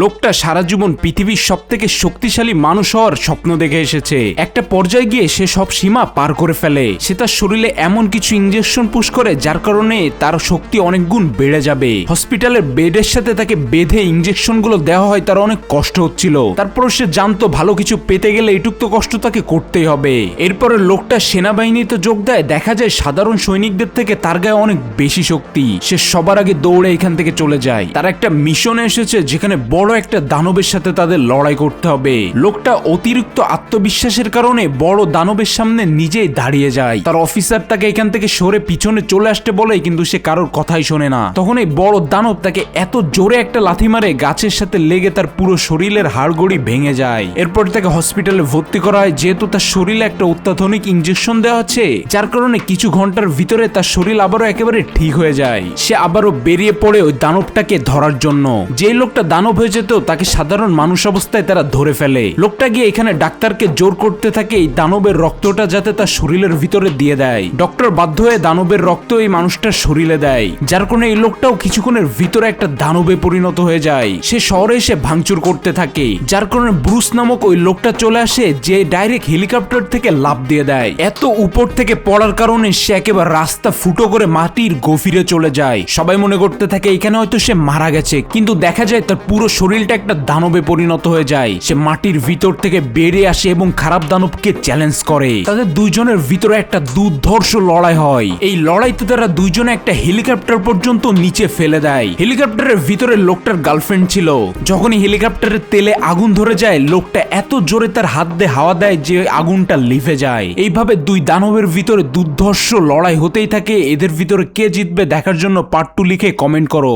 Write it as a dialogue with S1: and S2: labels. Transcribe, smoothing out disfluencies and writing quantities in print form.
S1: লোকটা সারা জীবন পৃথিবীর সবথেকে শক্তিশালী মানুষ হওয়ার স্বপ্ন দেখে এসেছে। একটা পর্যায়ে গিয়ে সে সব সীমা পার করে ফেলে। সে তার শরীরে এমন কিছু ইনজেকশন পুশ করে যার কারণে তার শক্তি অনেক গুণ বেড়ে যাবে। হসপিটালের বেডের সাথে তাকে বেঁধে ইনজেকশন গুলো দেওয়া হয়, তার অনেক কষ্ট হচ্ছিল। তারপর সে জানতো ভালো কিছু পেতে গেলে এটুক তো কষ্ট তাকে করতেই হবে। এরপরে লোকটা সেনাবাহিনীতে যোগ দেয়। দেখা যায় সাধারণ সৈনিকদের থেকে তার গায়ে অনেক বেশি শক্তি। সে সবার আগে দৌড়ে এখান থেকে চলে যায়। তার একটা মিশনে এসেছে যেখানে বড় একটা দানবের সাথে তাদের লড়াই করতে হবে। লোকটা অতিরিক্ত আত্মবিশ্বাসের কারণে বড় দানবের সামনে নিজেই দাঁড়িয়ে যায়। তার অফিসার তাকে এখান থেকে সরে পিছনে চলে আসতে বলে, কিন্তু সে কারোর কথাই শোনে না। তখন এই বড় দানব তাকে এত জোরে একটা লাথি মারে গাছের সাথে লেগে তার পুরো শরীরের হাড়গড়ি ভেঙে যায়। এরপর তাকে হসপিটালে ভর্তি করা হয়, যেহেতু তার শরীরে একটা অত্যাধুনিক ইনজেকশন দেওয়া আছে, যার কারণে কিছু ঘন্টার ভিতরে তার শরীর আবারও একেবারে ঠিক হয়ে যায়। সে আবারও বেরিয়ে পড়ে ওই দানবটাকে ধরার জন্য। যে লোকটা দানব হয়ে যেত তাকে সাধারণ মানুষ অবস্থায় তারা ধরে ফেলে। লোকটা গিয়ে এখানে ডাক্তারকে জোর করতে থাকে এই দানবের রক্তটা যাতে তার শরীরের ভিতরে দিয়ে দেয়। ডক্টর বাধ্য হয়ে দানবের রক্ত এই মানুষটার শরীরে দেয়, যার কারণে এই লোকটাও কিছুক্ষণের ভিতরে একটা দানবে পরিণত হয়ে যায়। সে শহরে এসে ভাঙচুর করতে থাকে, যার কারণে ব্রুস নামক ওই লোকটা চলে আসে, যে ডাইরেক্ট হেলিকপ্টার থেকে লাফ দিয়ে দেয়। এত উপর থেকে পড়ার কারণে সে একেবারে রাস্তা ফুটো করে মাটির গভীরে চলে যায়। সবাই মনে করতে থাকে এখানে হয়তো সে মারা গেছে, কিন্তু দেখা যায় তার পুরো শরীরটা একটা দানবে পরিণত হয়ে যায়। সে মাটির ভিতর থেকে বেরিয়ে আসে এবং খারাপ দানবকে চ্যালেঞ্জ করে। তাদের দুইজনের ভিতরে একটা দুর্ধর্ষ লড়াই হয়। এই লড়াইতে তারা দুইজনে একটা হেলিকপ্টার পর্যন্ত নিচে ফেলে দেয়। হেলিকপ্টারের ভিতরে লোকটার গার্লফ্রেন্ড ছিল। যখনই হেলিকপ্টারের তেলে আগুন ধরে যায়, লোকটা এত জোরে তার হাত দিয়ে হাওয়া দেয় যে আগুনটা লিভে যায়। এইভাবে দুই দানবের ভিতরে দুর্ধর্ষ লড়াই হতেই থাকে। এদের ভিতরে কে জিতবে দেখার জন্য পার্ট 2 লিখে কমেন্ট করো।